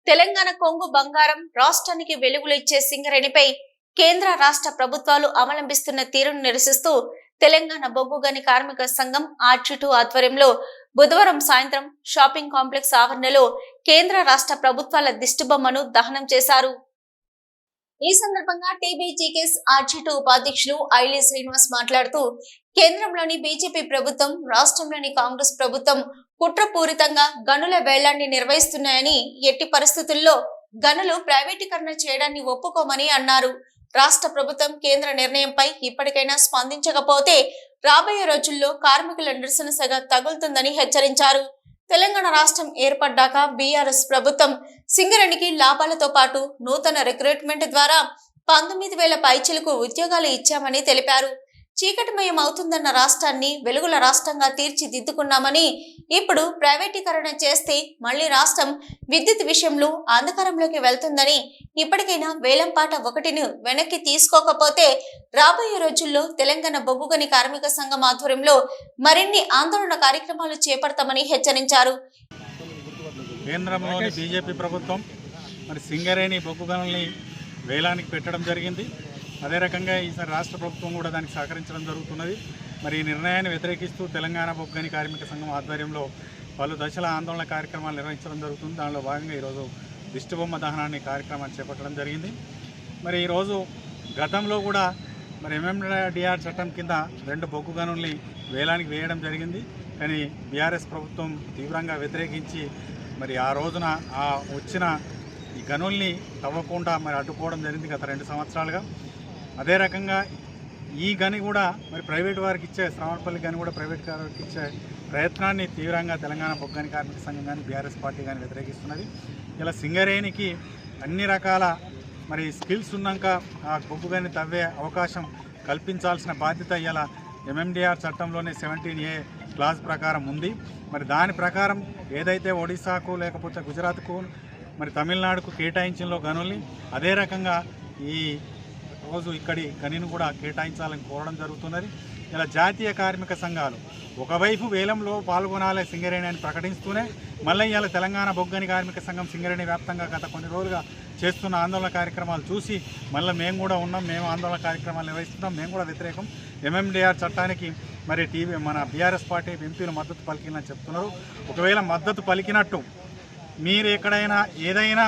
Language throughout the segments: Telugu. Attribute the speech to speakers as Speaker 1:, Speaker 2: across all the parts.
Speaker 1: తెలంగాణ కొంగు బంగారం రాష్ట్రానికి వెలుగులు ఇచ్చే సింగరేణిపై కేంద్ర రాష్ట్ర ప్రభుత్వాలు అవలంబిస్తున్న తీరును నిరసిస్తూ తెలంగాణ బొగ్గు గని కార్మిక సంఘం ఆర్జీ2 ఆధ్వర్యంలో బుధవారం సాయంత్రం షాపింగ్ కాంప్లెక్స్ ఆవరణలో కేంద్ర రాష్ట్ర ప్రభుత్వాల దిష్టిబొమ్మను దహనం చేశారు. ఈ సందర్భంగా టీబీజీకేఎస్ ఆర్జీ2 ఉపాధ్యక్షులు ఐలీ శ్రీనివాస్ మాట్లాడుతూ కేంద్రంలోని బీజేపీ ప్రభుత్వం రాష్ట్రంలోని కాంగ్రెస్ ప్రభుత్వం కుట్రపూరితంగా గనుల వేలాన్ని నిర్వహిస్తున్నాయని, ఎట్టి పరిస్థితుల్లో గనులు ప్రైవేటీకరణ చేయడాన్ని ఒప్పుకోమని అన్నారు. రాష్ట్ర ప్రభుత్వం కేంద్ర నిర్ణయంపై ఇప్పటికైనా స్పందించకపోతే రాబోయే రోజుల్లో కార్మికుల నిరసన సెగ తగులుతుందని హెచ్చరించారు. తెలంగాణ రాష్ట్రం ఏర్పడ్డాక బీఆర్ఎస్ ప్రభుత్వం సింగరేణికి లాభాలతో పాటు నూతన రిక్రూట్మెంట్ ద్వారా 19,000 పైచిలకు ఉద్యోగాలు ఇచ్చామని తెలిపారు. చీకటిమయం అవుతుందన్న రాష్ట్రాన్ని వెలుగుల రాష్ట్రంగా తీర్చిదిద్దుకున్నామని, ఇప్పుడు ప్రైవేటీకరణ చేస్తే మళ్లీ రాష్ట్రం విద్యుత్ విషయంలో అంధకారంలోకి వెళ్తుందని, ఇప్పటికైనా వేలంపాట 1ను వెనక్కి తీసుకోకపోతే రాబోయే రోజుల్లో తెలంగాణ బొగ్గు గని కార్మిక సంఘం ఆధ్వర్యంలో మరిన్ని ఆందోళన కార్యక్రమాలు చేపడతామని హెచ్చరించారు.
Speaker 2: కేంద్రంలోని బీజేపీ ప్రభుత్వం మరి సింగరేణి బొగ్గు గనుల్ని వేలానికి పెట్టడం జరిగింది. అదే రకంగా ఈసారి రాష్ట్ర ప్రభుత్వం కూడా దానికి సహకరించడం జరుగుతున్నది. మరి ఈ నిర్ణయాన్ని వ్యతిరేకిస్తూ తెలంగాణ బొగ్గు గని కార్మిక సంఘం ఆధ్వర్యంలో పలు దశల ఆందోళన కార్యక్రమాలు నిర్వహించడం జరుగుతుంది. దానిలో భాగంగా ఈరోజు దిష్టిబొమ్మ దహనాన్ని కార్యక్రమాన్ని చేపట్టడం జరిగింది. మరి ఈరోజు గతంలో కూడా మరి MMDR చట్టం కింద 2 బొగ్గు గనుల్ని వేలానికి వేయడం జరిగింది. కానీ బీఆర్ఎస్ ప్రభుత్వం తీవ్రంగా వ్యతిరేకించి మరి ఆ రోజున ఆ వచ్చిన ఈ గనుల్ని తవ్వకుండా మరి అడ్డుకోవడం జరిగింది గత 2 సంవత్సరాలుగా. అదే రకంగా ఈ గని కూడా మరి ప్రైవేట్ వారికి ఇచ్చే శ్రావణపల్లి గని కూడా ప్రైవేట్ వారికి ఇచ్చే ప్రయత్నాన్ని తీవ్రంగా తెలంగాణ బొగ్గు గని కార్మిక సంఘం కానీ బీఆర్ఎస్ పార్టీ కానీ వ్యతిరేకిస్తున్నది. ఇలా సింగరేణికి అన్ని రకాల మరి స్కిల్స్ ఉన్నాక ఆ బొగ్గు గని తవ్వే అవకాశం కల్పించాల్సిన బాధ్యత ఇలా MMDR చట్టంలోనే 17A క్లాజ్ ప్రకారం ఉంది. మరి దాని ప్రకారం ఏదైతే ఒడిశాకు లేకపోతే గుజరాత్కు మరి తమిళనాడుకు కేటాయించిన గనుల్ని అదే రకంగా ఈ రోజు ఇక్కడి గనిని కూడా కేటాయించాలని కోరడం జరుగుతున్నది. ఇలా జాతీయ కార్మిక సంఘాలు ఒకవైపు వేలంలో పాల్గొనాలి సింగరేణి అని ప్రకటిస్తూనే మళ్ళీ ఇలా తెలంగాణ బొగ్గు గని కార్మిక సంఘం సింగరేణి వ్యాప్తంగా గత కొన్ని రోజులుగా చేస్తున్న ఆందోళన కార్యక్రమాలు చూసి మళ్ళీ మేము కూడా ఉన్నాం, మేము ఆందోళన కార్యక్రమాలు నిర్వహిస్తున్నాం, మేము కూడా వ్యతిరేకం. MMDR చట్టానికి మరి మన బీఆర్ఎస్ పార్టీ ఎంపీలు మద్దతు పలికిందని చెప్తున్నారు. ఒకవేళ మద్దతు పలికినట్టు మీరు ఎక్కడైనా ఏదైనా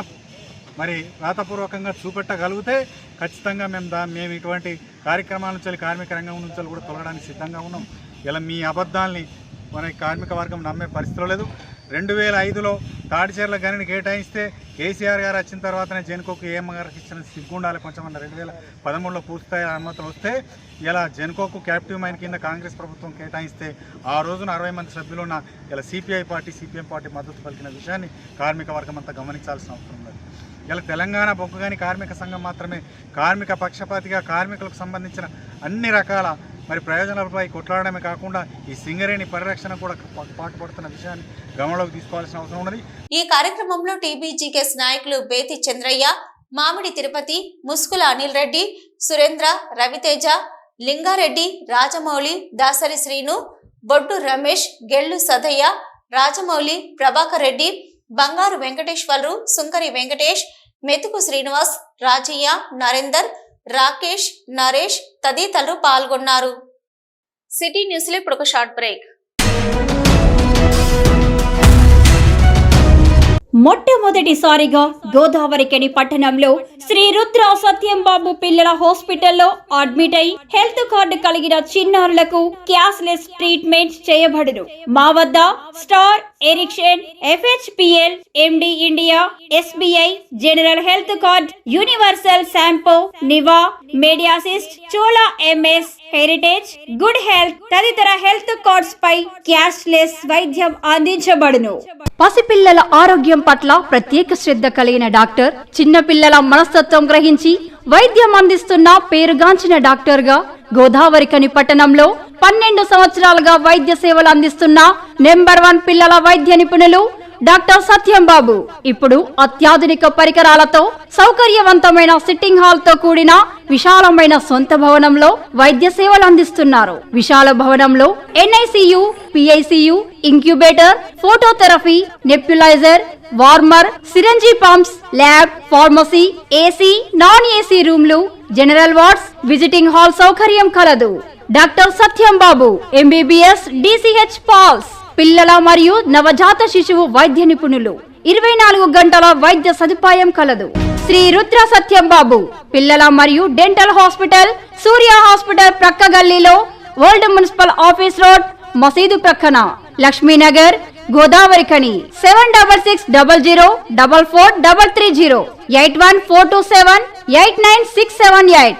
Speaker 2: మరి రాతపూర్వకంగా చూపెట్టగలిగితే ఖచ్చితంగా మేము ఇటువంటి కార్యక్రమాల నుంచి కార్మిక రంగం నుంచి కూడా తొలగడానికి సిద్ధంగా ఉన్నాం. ఇలా మీ అబద్ధాలని మన కార్మిక వర్గం నమ్మే పరిస్థితిలో లేదు. 2005లో తాడిచెర్ల గనిని కేటాయిస్తే కేసీఆర్ గారు వచ్చిన తర్వాతనే జెన్కోకు ఏఎం గారికి ఇచ్చిన సిగ్గుండాలి కొంచెం. 2013లో పూర్తిస్థాయి అనుమతులు వస్తే ఇలా జెన్కోకు క్యాప్టివ్ మైన్ కింద కాంగ్రెస్ ప్రభుత్వం కేటాయిస్తే ఆ రోజున 60 మంది సభ్యులు ఉన్న ఇలా సిపిఐ పార్టీ సిపిఎం పార్టీ మద్దతు పలికిన విషయాన్ని కార్మిక వర్గం అంతా గమనించాల్సిన అవసరం ఉంది. ఇలా తెలంగాణ బొగ్గు గని కార్మిక సంఘం మాత్రమే కార్మిక పక్షపాతిగా కార్మికులకు సంబంధించిన అన్ని రకాల మరి ప్రయోజనాలపై కొట్లాడడమే కాకుండా ఈ సింగరేణి పరిరక్షణ కూడా పాటుపడుతున్న విషయాన్ని గమనంలోకి తీసుకోవాల్సిన అవసరం ఉన్నది.
Speaker 1: ఈ కార్యక్రమంలో టీబీజీకేఎస్ నాయకులు బేతి చంద్రయ్య, మామిడి తిరుపతి, ముస్కుల అనిల్ రెడ్డి, సురేంద్ర, రవితేజ, లింగారెడ్డి, రాజమౌళి, దాసరి శ్రీను, బొడ్డు రమేష్, గెల్లు సదయ్య, రాజమౌళి, ప్రభాకర్ రెడ్డి, బంగారు వెంకటేశ్వర్లు, సుంకరి వెంకటేష్, మెతుకు శ్రీనివాస్, రాజయ్య, నరేందర్, రాకేష్, నరేష్ తదితరులు పాల్గొన్నారు. సిటీ న్యూస్ లో ఇప్పుడు ఒక షార్ట్ బ్రేక్.
Speaker 3: మొట్టమొదటిసారిగా గోదావరికని పట్టణంలో శ్రీ రుద్ర సత్యం బాబు పిల్లల హాస్పిటల్లో అడ్మిట్ అయి హెల్త్ కార్డు కలిగిన చిన్నారులకు క్యాష్లెస్ ట్రీట్మెంట్ చేయబడును. మా వద్ద Star, Ericson, FHPL, MD India, SBI, General Health Card, Universal Sompo, Niva, Medi Assist, Chola MS, Heritage, Good Health తదితర హెల్త్ కార్డ్స్ పై క్యాష్లెస్ వైద్యం అందించబడును. పసిపిల్లల ఆరోగ్యం పట్ల ప్రత్యేక శ్రద్ధ కలిగిన డాక్టర్, చిన్నపిల్లల మనస్తత్వం గ్రహించి వైద్యం అందిస్తున్న పేరుగాంచిన డాక్టర్ గా గోదావరికని పట్టణంలో 12 సంవత్సరాలుగా వైద్య సేవలు అందిస్తున్న నంబర్ 1 పిల్లల వైద్య నిపుణులు డాక్టర్ సత్యం బాబు ఇప్పుడు అత్యాధునిక పరికరాలతో సౌకర్యవంతమైన సిట్టింగ్ హాల్ తో కూడిన విశాలమైన సొంత భవనంలో వైద్య సేవలు అందిస్తున్నారు. విశాల భవనంలో NICU, PICU, incubator, phototherapy, nebuliser, warmer, సిరంజీ pumps, lab, pharmacy, AC, non AC రూమ్లు, జనరల్ వార్డ్స్, విజిటింగ్ హాల్ సౌకర్యం కలదు. డాక్టర్ సత్యం బాబు MBBS, DCH పాల్స్, పిల్లల మరియు నవజాత శిశువు వైద్య నిపుణులు. 24 గంటల వైద్య సదుపాయం కలదు. శ్రీ రుద్ర సత్యం బాబు పిల్లల మరియు డెంటల్ హాస్పిటల్, సూర్య హాస్పిటల్ ప్రక్క గల్లీలో, ఓల్డ్ మున్సిపల్ ఆఫీస్ రోడ్, మసీదు ప్రక్కన, లక్ష్మీనగర్, గోదావరి ఖని. 7660044330 8142789678.